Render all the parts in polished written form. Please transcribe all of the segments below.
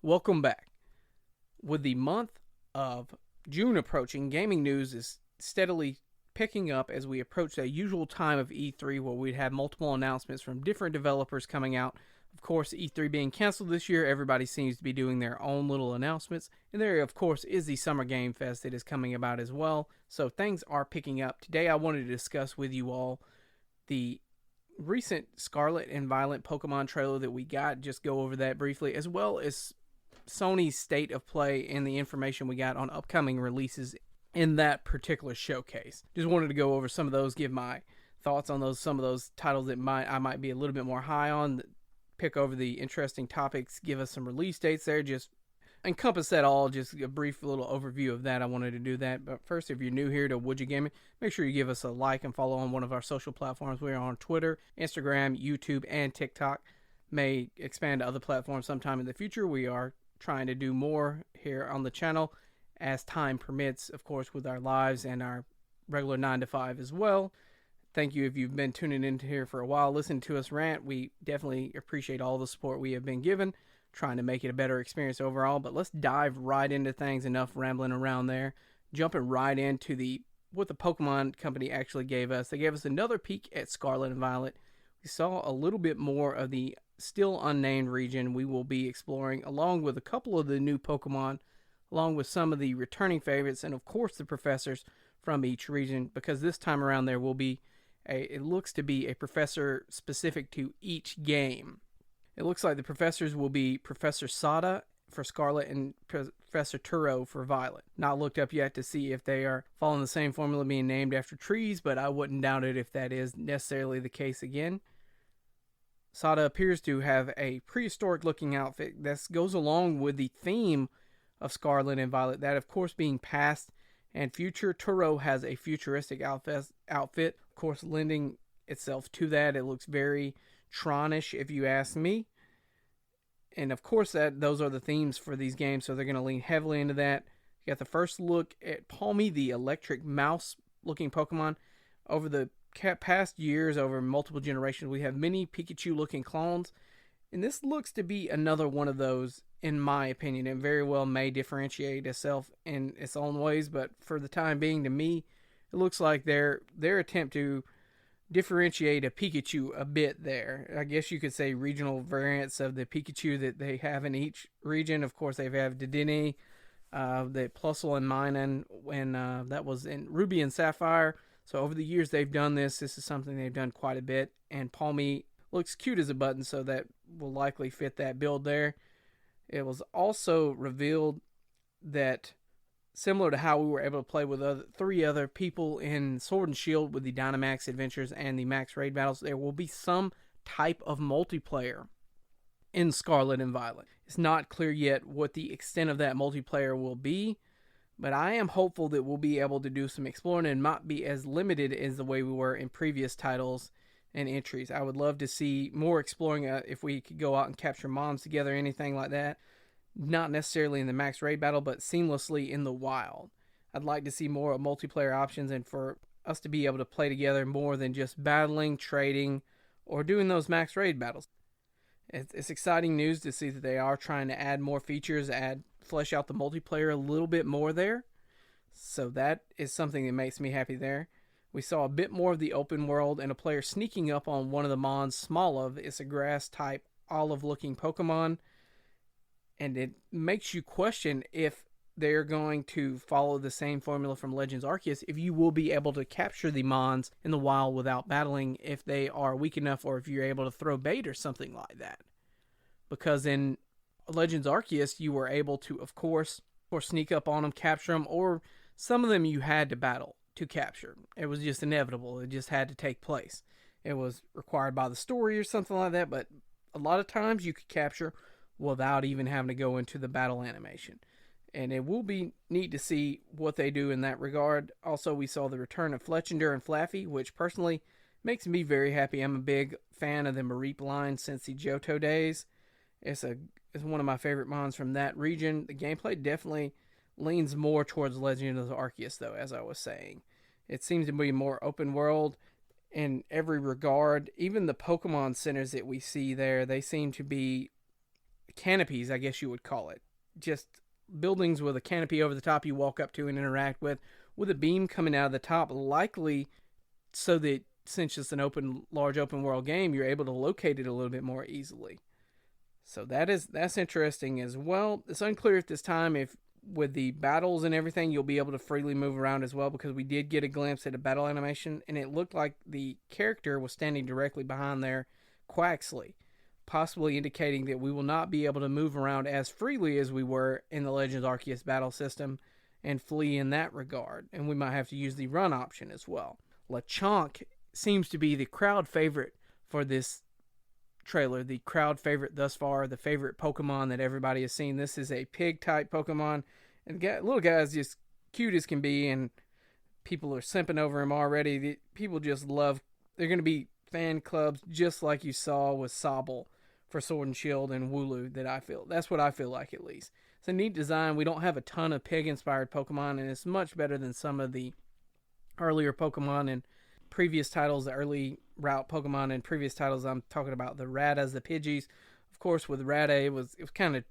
Welcome back. With the month of June approaching, gaming news is steadily picking up as we approach that usual time of E3 where we'd have multiple announcements from different developers coming out. Of course, E3 being canceled this year, everybody seems to be doing their own little announcements. And there, of course, is the Summer Game Fest that is coming about as well. So things are picking up. Today, I wanted to discuss with you all the recent Scarlet and Violet Pokemon trailer that we got, just go over that briefly, as well as Sony's state of play and the information we got on upcoming releases in that particular showcase. Just wanted to go over some of those, give my thoughts on those, some of those titles that I might be a little bit more high on, pick over the interesting topics, give us some release dates there, just encompass that all, just a brief little overview of that. I wanted to do that. But first, if you're new here to Would You Gaming, make sure you give us a like and follow on one of our social platforms. We are on Twitter, Instagram, YouTube, and TikTok. May expand to other platforms sometime in the future. We are trying to do more here on the channel as time permits, of course, with our lives and our regular 9 to 5 as well. Thank you if you've been tuning in here for a while, listening to us rant. We definitely appreciate all the support we have been given, trying to make it a better experience overall. But let's dive right into things. Enough rambling around there. Jumping right into what the Pokemon company actually gave us. They gave us another peek at Scarlet and Violet. We saw a little bit more of the still unnamed region we will be exploring, along with a couple of the new Pokemon, along with some of the returning favorites, and of course the professors from each region, because this time around there will be it looks to be a professor specific to each game. It looks like the professors will be Professor Sada for Scarlet and Professor Turo for Violet. Not looked up yet to see if they are following the same formula, being named after trees, but I wouldn't doubt it if that is necessarily the case again. Sada appears to have a prehistoric looking outfit that goes along with the theme of Scarlet and Violet, that of course being past and future. Turo has a futuristic outfit, of course lending itself to that. It looks very Tronish if you ask me. And of course those are the themes for these games, so they're going to lean heavily into that. You got the first look at Palmy, the electric mouse looking Pokemon. Over the past years, over multiple generations, we have many Pikachu looking clones, and this looks to be another one of those, in my opinion. It very well may differentiate itself in its own ways, but for the time being, to me, it looks like their attempt to differentiate a Pikachu a bit there. I guess you could say regional variants of the Pikachu that they have in each region. Of course, they have Dedenne, the Plusle and Minun, when that was in Ruby and Sapphire. So over the years they've done this. This is something they've done quite a bit. And Palmy looks cute as a button, so that will likely fit that build there. It was also revealed that, similar to how we were able to play with three other people in Sword and Shield with the Dynamax Adventures and the Max Raid Battles, there will be some type of multiplayer in Scarlet and Violet. It's not clear yet what the extent of that multiplayer will be, but I am hopeful that we'll be able to do some exploring and not be as limited as the way we were in previous titles and entries. I would love to see more exploring, if we could go out and capture moms together, anything like that. Not necessarily in the max raid battle, but seamlessly in the wild. I'd like to see more multiplayer options, and for us to be able to play together more than just battling, trading, or doing those max raid battles. It's exciting news to see that they are trying to add more features, flesh out the multiplayer a little bit more there. So that is something that makes me happy there. We saw a bit more of the open world and a player sneaking up on one of the Mons, Smoliv. It's a grass type olive looking Pokemon, and it makes you question if they're going to follow the same formula from Legends Arceus, if you will be able to capture the Mons in the wild without battling, if they are weak enough, or if you're able to throw bait or something like that. Because in Legends Arceus, you were able to, of course, sneak up on them, capture them, or some of them you had to battle to capture. It was just inevitable. It just had to take place. It was required by the story or something like that, but a lot of times you could capture without even having to go into the battle animation. And it will be neat to see what they do in that regard. Also, we saw the return of Fletchinder and Flaffy, which personally makes me very happy. I'm a big fan of the Mareep line since the Johto days. It's one of my favorite mons from that region. The gameplay definitely leans more towards Legend of Arceus, though, as I was saying. It seems to be more open world in every regard. Even the Pokemon centers that we see there, they seem to be canopies, I guess you would call it. Just buildings with a canopy over the top you walk up to and interact with a beam coming out of the top, likely so that since it's an large open world game, you're able to locate it a little bit more easily. So that's interesting as well. It's unclear at this time if with the battles and everything you'll be able to freely move around as well, because we did get a glimpse at a battle animation and it looked like the character was standing directly behind there, Quaxley, possibly indicating that we will not be able to move around as freely as we were in the Legends Arceus battle system and flee in that regard, and we might have to use the run option as well. Lechonk seems to be the crowd favorite for this trailer, the crowd favorite thus far, the favorite Pokemon that everybody has seen. This is a pig type Pokemon, and the little guy's just cute as can be, and people are simping over him already. People just love, they're going to be fan clubs just like you saw with Sobble for Sword and Shield and Wooloo. That's what I feel like, at least. It's a neat design. We don't have a ton of pig inspired Pokemon, and it's much better than some of the earlier Pokemon in previous titles, the early route Pokemon in previous titles. I'm talking about the Radas, the Pidgeys. Of course, with Rada, it was kind of,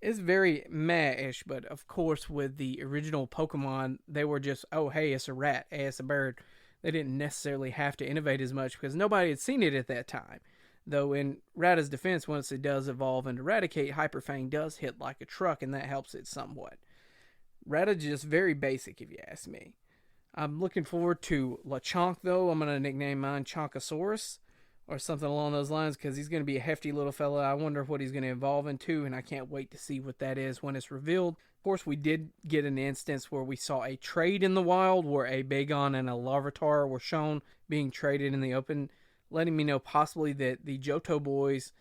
it's very meh-ish, but of course with the original Pokemon, they were just, oh, hey, it's a rat, hey, it's a bird. They didn't necessarily have to innovate as much because nobody had seen it at that time. Though in Rada's defense, once it does evolve and eradicate, Hyper Fang does hit like a truck, and that helps it somewhat. Rada's just very basic, if you ask me. I'm looking forward to Lechonk, though. I'm going to nickname mine Chonkosaurus or something along those lines because he's going to be a hefty little fella. I wonder what he's going to evolve into, and I can't wait to see what that is when it's revealed. Of course, we did get an instance where we saw a trade in the wild where a Bagon and a Larvitar were shown being traded in the open, letting me know possibly that the Johto boys,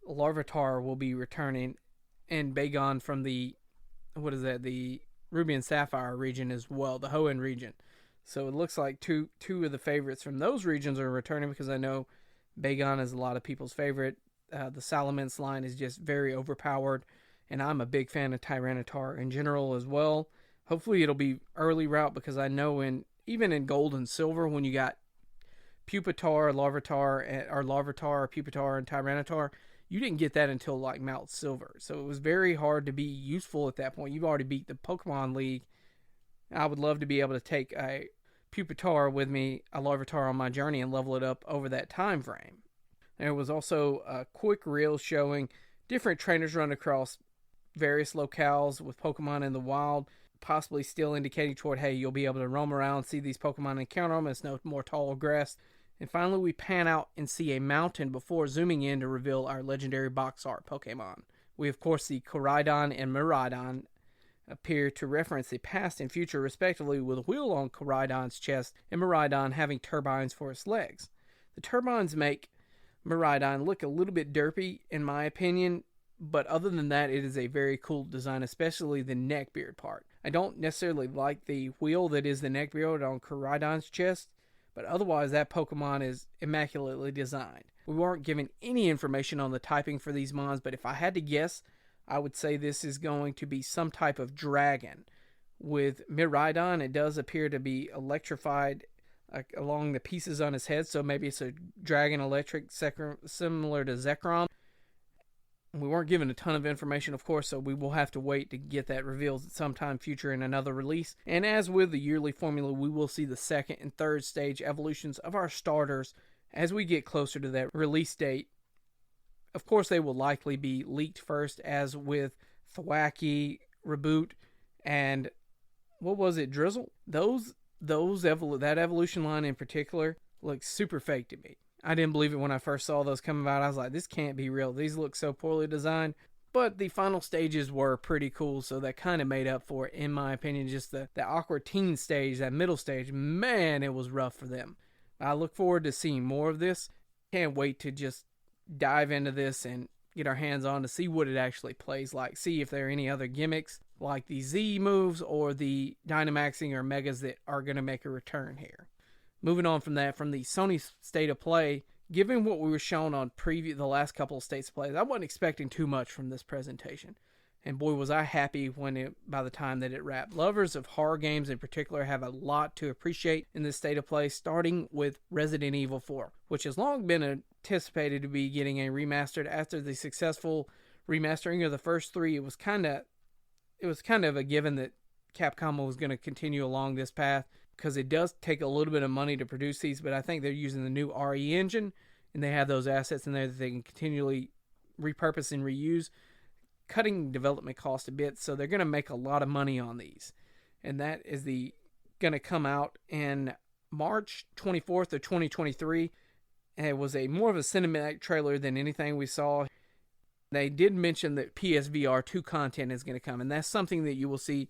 Larvitar, will be returning, and Bagon from the Ruby and Sapphire region as well, the Hoenn region. So it looks like two of the favorites from those regions are returning, because I know Bagon is a lot of people's favorite. The Salamence line is just very overpowered, and I'm a big fan of Tyranitar in general as well. Hopefully it'll be early route, because I know even in Gold and Silver, when you got Pupitar, Larvitar, Pupitar, and Tyranitar, you didn't get that until like Mount Silver. So it was very hard to be useful at that point. You've already beat the Pokemon League. I would love to be able to take a Pupitar with me, a Larvitar on my journey, and level it up over that time frame. There was also a quick reel showing different trainers run across various locales with Pokemon in the wild, possibly still indicating toward, hey, you'll be able to roam around, see these Pokemon and encounter them. It's no more tall grass. And finally, we pan out and see a mountain before zooming in to reveal our legendary box art Pokemon. We, of course, see Koraidon and Miraidon appear to reference the past and future, respectively, with a wheel on Koraidon's chest and Miraidon having turbines for its legs. The turbines make Miraidon look a little bit derpy, in my opinion, but other than that, it is a very cool design, especially the neckbeard part. I don't necessarily like the wheel that is the neckbeard on Koraidon's chest, but otherwise, that Pokemon is immaculately designed. We weren't given any information on the typing for these mons, but if I had to guess, I would say this is going to be some type of dragon. With Miraidon, it does appear to be electrified along the pieces on his head, so maybe it's a dragon electric similar to Zekrom. We weren't given a ton of information, of course, so we will have to wait to get that revealed at some time future in another release. And as with the yearly formula, we will see the second and third stage evolutions of our starters as we get closer to that release date. Of course, they will likely be leaked first, as with Thwackey, Reboot, and what was it, Drizzle? That evolution line in particular looks super fake to me. I didn't believe it when I first saw those coming out. I was like, this can't be real. These look so poorly designed. But the final stages were pretty cool, so that kind of made up for it, in my opinion. Just the awkward teen stage, that middle stage, man, it was rough for them. I look forward to seeing more of this. Can't wait to just dive into this and get our hands on to see what it actually plays like. See if there are any other gimmicks, like the Z moves or the Dynamaxing or Megas that are going to make a return here. Moving on from that, from the Sony State of Play, given what we were shown on the last couple of States of Play, I wasn't expecting too much from this presentation. And boy, was I happy by the time that it wrapped. Lovers of horror games in particular have a lot to appreciate in this State of Play, starting with Resident Evil 4, which has long been anticipated to be getting a remastered after the successful remastering of the first three, it was kind of a given that Capcom was going to continue along this path, because it does take a little bit of money to produce these, but I think they're using the new RE engine, and they have those assets in there that they can continually repurpose and reuse, cutting development cost a bit, so they're going to make a lot of money on these. And that is going to come out in March 24th of 2023. And it was more of a cinematic trailer than anything we saw. They did mention that PSVR 2 content is going to come, and that's something that you will see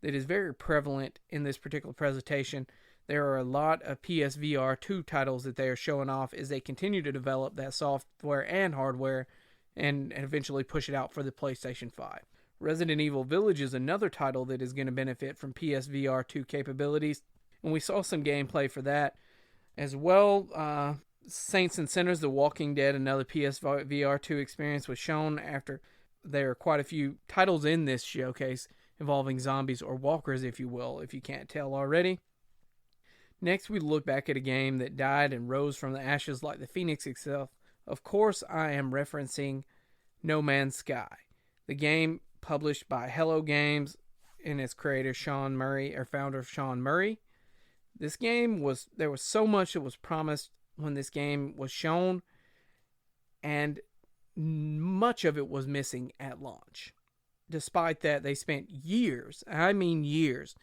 that is very prevalent in this particular presentation. There are a lot of PSVR 2 titles that they are showing off as they continue to develop that software and hardware and eventually push it out for the PlayStation 5. Resident Evil Village is another title that is going to benefit from PSVR 2 capabilities, and we saw some gameplay for that as well. Saints and Sinners, The Walking Dead, another PSVR 2 experience, was shown after there are quite a few titles in this showcase involving zombies, or walkers if you will, if you can't tell already. Next, we look back at a game that died and rose from the ashes like the phoenix itself. Of course, I am referencing No Man's Sky, the game published by Hello Games and its creator Sean Murray, or founder Sean Murray. This game there was so much that was promised when this game was shown, and much of it was missing at launch. Despite that, they spent years, I mean years,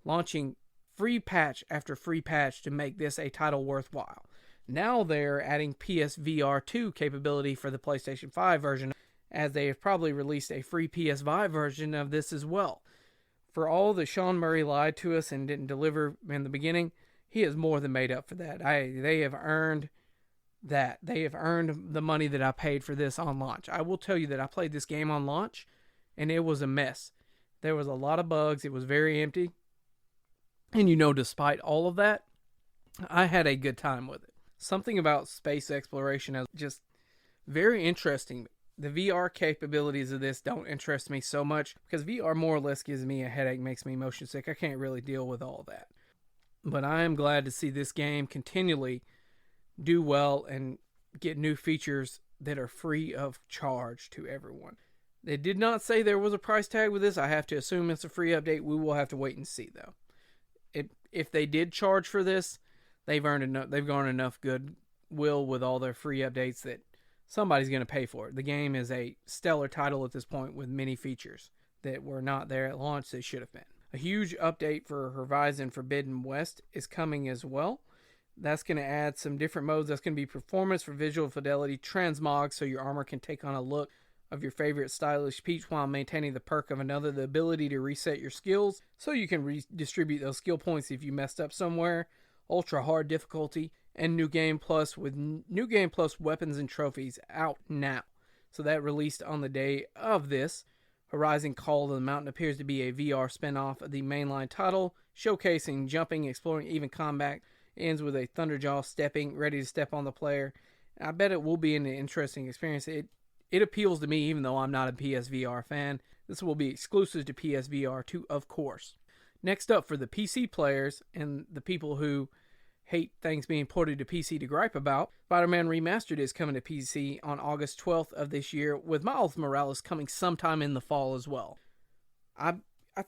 launching free patch after free patch to make this a title worthwhile. Now they're adding PSVR 2 capability for the PlayStation 5 version, as they have probably released a free PS5 version of this as well. For all that Sean Murray lied to us and didn't deliver in the beginning, he has more than made up for that. They have earned that. They have earned the money that I paid for this on launch. I will tell you that I played this game on launch, and it was a mess. There was a lot of bugs. It was very empty. And despite all of that, I had a good time with it. Something about space exploration is just very interesting. The VR capabilities of this don't interest me so much, because VR more or less gives me a headache, makes me motion sick. I can't really deal with all that. But I am glad to see this game continually do well and get new features that are free of charge to everyone. They did not say there was a price tag with this. I have to assume it's a free update. We will have to wait and see, though. If they did charge for this, they've garnered enough goodwill with all their free updates that somebody's going to pay for it. The game is a stellar title at this point with many features that were not there at launch that should have been. A huge update for Horizon Forbidden West is coming as well. That's going to add some different modes. That's going to be performance for visual fidelity, transmog, so your armor can take on a look of your favorite stylish Peach while maintaining the perk of another, the ability to reset your skills so you can redistribute those skill points if you messed up somewhere, ultra hard difficulty, and New Game Plus with New Game Plus weapons and trophies out now. So that released on the day of this. Horizon Call of the Mountain appears to be a VR spin-off of the mainline title, showcasing jumping, exploring, even combat. Ends with a Thunderjaw stepping, ready to step on the player. I bet it will be an interesting experience. It appeals to me, even though I'm not a PSVR fan. This will be exclusive to PSVR 2, of course. Next up, for the PC players and the people who hate things being ported to PC to gripe about, Spider-Man Remastered is coming to PC on August 12th of this year, with Miles Morales coming sometime in the fall as well. I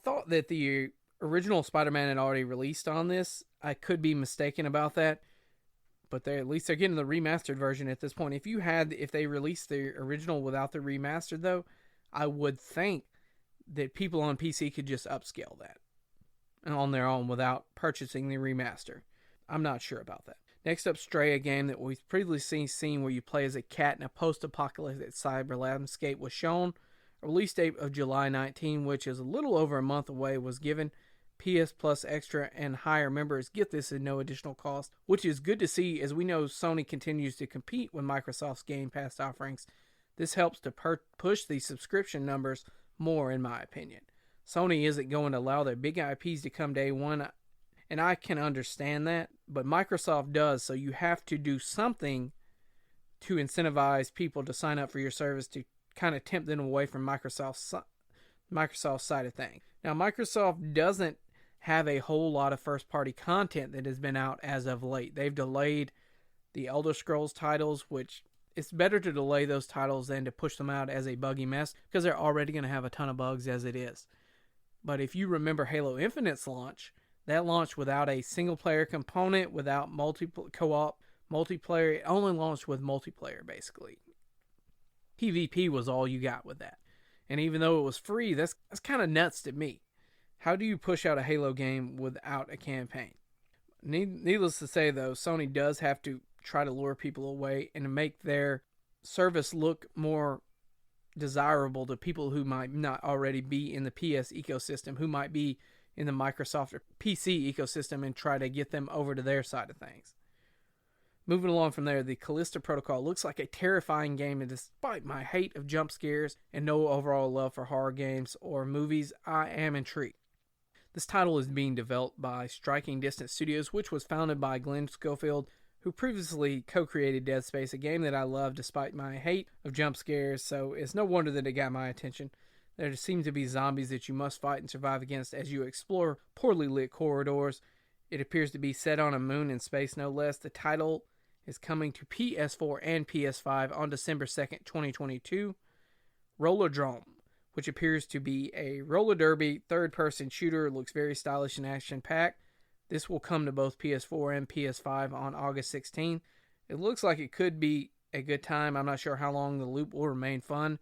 thought that the original Spider-Man had already released on this. I could be mistaken about that, but at least they're getting the remastered version at this point. If they released the original without the remastered, though, I would think that people on PC could just upscale that on their own without purchasing the remaster. I'm not sure about that. Next up, Stray, a game that we've previously seen where you play as a cat in a post-apocalyptic cyber landscape, was shown. A release date of July 19, which is a little over a month away, was given. PS Plus Extra and higher members get this at no additional cost, which is good to see, as we know Sony continues to compete with Microsoft's Game Pass offerings. This helps to push the subscription numbers more, in my opinion. Sony isn't going to allow their big IPs to come day one, and I can understand that, but Microsoft does, so you have to do something to incentivize people to sign up for your service to kind of tempt them away from Microsoft's side of things. Now, Microsoft doesn't have a whole lot of first-party content that has been out as of late. They've delayed the Elder Scrolls titles, which it's better to delay those titles than to push them out as a buggy mess because they're already going to have a ton of bugs as it is. But if you remember Halo Infinite's launch, that launched without a single player component, without co-op multiplayer. It only launched with multiplayer, basically. PvP was all you got with that. And even though it was free, that's kind of nuts to me. How do you push out a Halo game without a campaign? Needless to say, though, Sony does have to try to lure people away and to make their service look more desirable to people who might not already be in the PS ecosystem, who might be in the Microsoft or PC ecosystem, and try to get them over to their side of things. Moving along from there, the Callisto Protocol looks like a terrifying game, and despite my hate of jump scares and no overall love for horror games or movies, I am intrigued. This title is being developed by Striking Distance Studios, which was founded by Glenn Schofield, who previously co-created Dead Space, a game that I love despite my hate of jump scares, so it's no wonder that it got my attention. There seem to be zombies that you must fight and survive against as you explore poorly lit corridors. It appears to be set on a moon in space, no less. The title is coming to PS4 and PS5 on December 2nd, 2022. Rollerdrome, which appears to be a roller derby third-person shooter, looks very stylish and action-packed. This will come to both PS4 and PS5 on August 16. It looks like it could be a good time. I'm not sure how long the loop will remain fun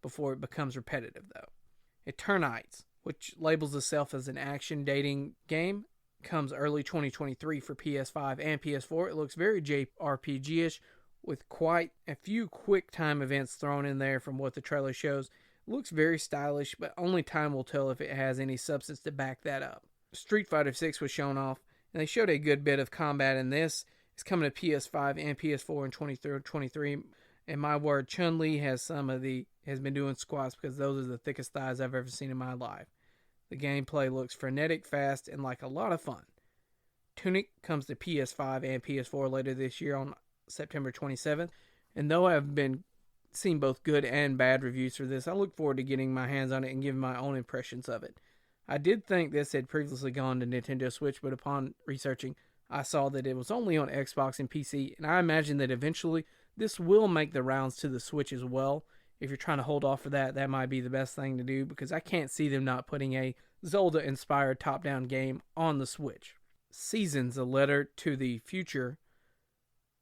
before it becomes repetitive, though. Eternites, which labels itself as an action dating game, comes early 2023 for PS5 and PS4. It looks very JRPG-ish with quite a few quick time events thrown in there from what the trailer shows. It looks very stylish, but only time will tell if it has any substance to back that up. Street Fighter 6 was shown off, and they showed a good bit of combat in this. It's coming to PS5 and PS4 in 2023. And my word, Chun-Li has been doing squats because those are the thickest thighs I've ever seen in my life. The gameplay looks frenetic, fast, and like a lot of fun. Tunic comes to PS5 and PS4 later this year on September 27th. And though I've been seeing both good and bad reviews for this, I look forward to getting my hands on it and giving my own impressions of it. I did think this had previously gone to Nintendo Switch, but upon researching, I saw that it was only on Xbox and PC, and I imagine that eventually this will make the rounds to the Switch as well. If you're trying to hold off for that, that might be the best thing to do, because I can't see them not putting a Zelda-inspired top-down game on the Switch. Seasons, A Letter to the Future,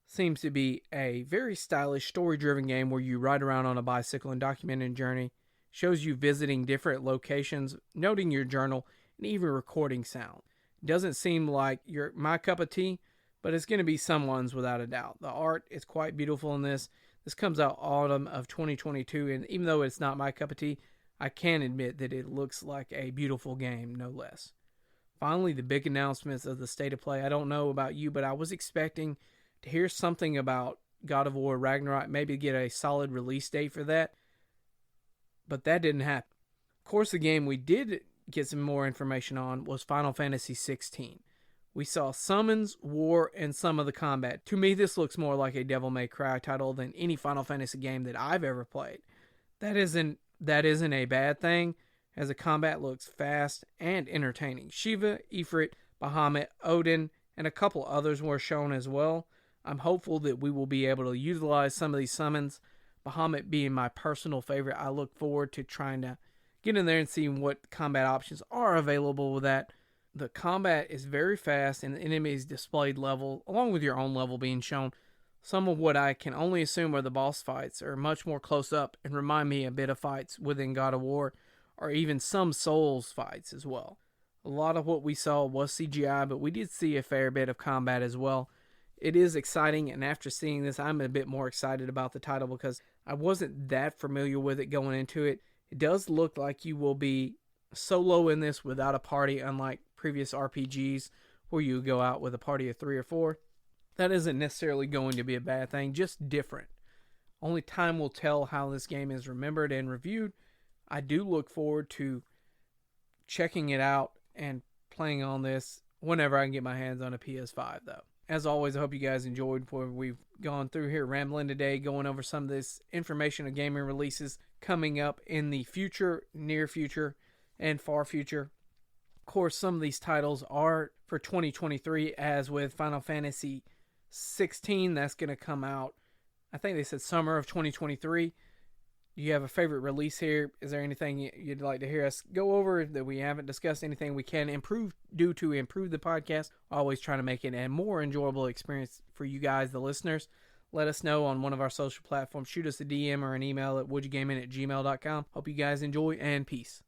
seems to be a very stylish, story-driven game where you ride around on a bicycle and document a journey. Shows you visiting different locations, noting your journal, and even recording sound. It doesn't seem like my cup of tea, but it's going to be someone's without a doubt. The art is quite beautiful in this. This comes out autumn of 2022, and even though it's not my cup of tea, I can admit that it looks like a beautiful game, no less. Finally, the big announcements of the State of Play. I don't know about you, but I was expecting to hear something about God of War Ragnarok, maybe get a solid release date for that. But that didn't happen. Of course, the game we did get some more information on was Final Fantasy XVI. We saw summons, war, and some of the combat. To me, this looks more like a Devil May Cry title than any Final Fantasy game that I've ever played. That isn't a bad thing, as the combat looks fast and entertaining. Shiva, Ifrit, Bahamut, Odin, and a couple others were shown as well. I'm hopeful that we will be able to utilize some of these summons. Bahamut being my personal favorite, I look forward to trying to get in there and seeing what combat options are available with that. The combat is very fast, and the enemies displayed level, along with your own level being shown. Some of what I can only assume are the boss fights are much more close up and remind me a bit of fights within God of War, or even some Souls fights as well. A lot of what we saw was CGI, but we did see a fair bit of combat as well. It is exciting, and after seeing this, I'm a bit more excited about the title because I wasn't that familiar with it going into it. It does look like you will be solo in this without a party, unlike previous RPGs where you go out with a party of 3 or 4. That isn't necessarily going to be a bad thing, just different. Only time will tell how this game is remembered and reviewed. I do look forward to checking it out and playing on this whenever I can get my hands on a PS5, though. As always, I hope you guys enjoyed what we've gone through here, rambling today, going over some of this information of gaming releases coming up in the future, near future, and far future. Of course, some of these titles are for 2023, as with Final Fantasy 16, that's going to come out I think they said summer of 2023. Do you have a favorite release here? Is there anything you'd like to hear us go over that we haven't discussed? Anything we can improve to improve the podcast? Always trying to make it a more enjoyable experience for you guys, the listeners. Let us know on one of our social platforms. Shoot us a DM or an email at woodyagaming@gmail.com. Hope you guys enjoy, and peace.